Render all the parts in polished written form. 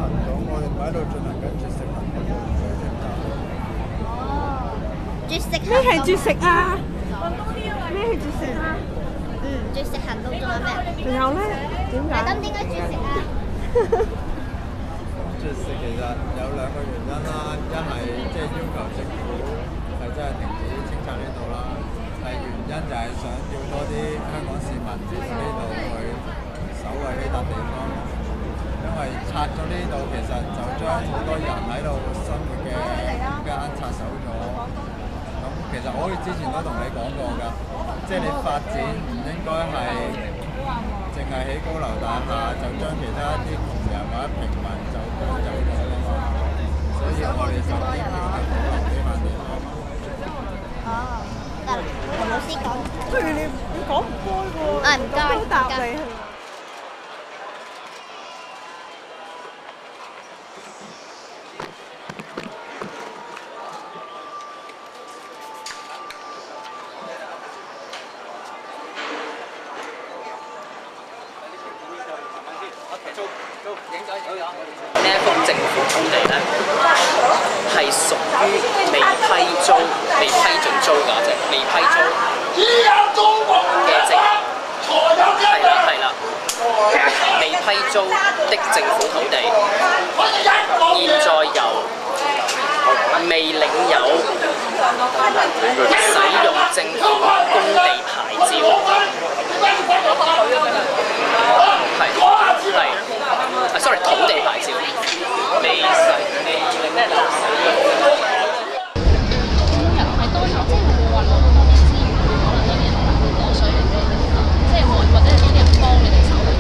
行動，我哋喺度進行緊絕食行動嘅政策。絕食咩係絕食啊？咩係絕食啊？絕食行動仲有咩？仲有咧？點解？咁點解絕食啊？絕食其實有兩個原因啦，一係即係要求政府係真係停止清拆呢度啦，係原因就係想要多啲香港市民支持呢度去守衞呢笪地方，因為拆咗呢度其實就將好多人喺度生活嘅空間拆走咗。咁其實我之前都同你講過㗎，即係你發展唔應該係淨係起高樓大廈，就將其他啲窮人或者平民就趕走咗㗎嘛。所以我哋就堅決係保留呢塊地方。哦，得啦，同老師講。不如你講唔開喎。啊，唔該，都答你係嘛？呢一幅政府土地咧，係屬於未批租、未批准租價啫，未批租嘅政係啦，未批租的政府土地，現在由未領有使用政府工地牌照，sorry 土地牌照，未領有使用。人係多咗，即係會話攞到多啲資源，可能多啲人流過水嚟嘅，即係或者多啲人幫你哋手嘅，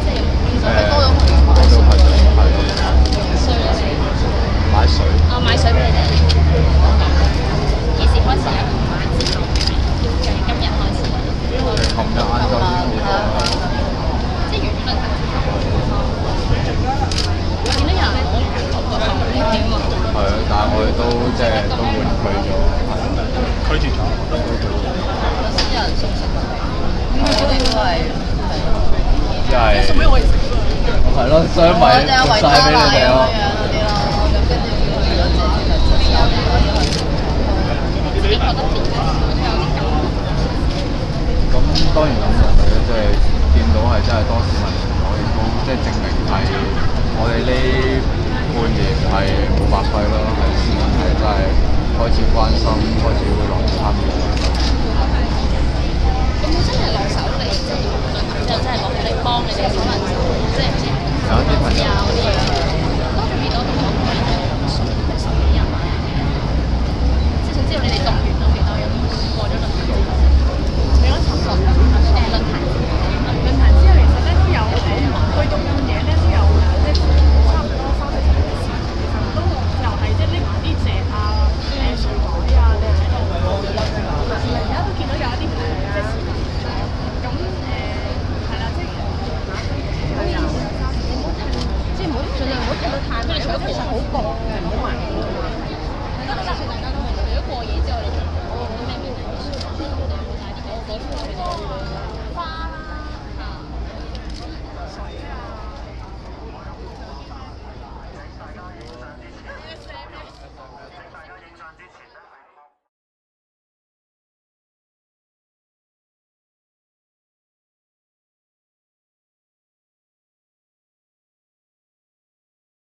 即係其實係多咗好多買水買水啊，買水俾你哋。幾時開始啊？琴晚之後定今日開始？琴日晏晝即係完咗啦。見到有人攞個後呢點啊？係啊，但係我哋都即係都婉拒咗，拒絕咗。有先有人送食物，咁佢哋都係即係送俾我哋食係咯，所以咪送曬俾你哋咯。咁跟住去咗自己覺得自己有啲感覺。咁當然感動嘅，即係見到係真係多市民同我亦都即係證明係我哋呢半年係冇白費咯，係市民係真係開始關心，開始會落參與。有冇真係落手嚟，即係女朋友真係落嚟幫你哋，可能即係唔知有啲朋友嗰啲嘢，多咗幾多同學可以10幾人啊？即係想知道你哋動員到幾多人過咗論壇之後，你嗰尋日論壇之後，其實咧都有去到半夜咧都有即係差唔多30-40時，其實都又係即係拎埋啲石啊、水袋啊，你喺度而家都見到有一啲即係市民咁係啦，即係即係唔好盡量唔好睇到太晚，因為其實好焗嘅，唔好埋到。係咯，大家都明。除咗過夜之外，你仲有啲咩面對？我哋會帶啲嘢。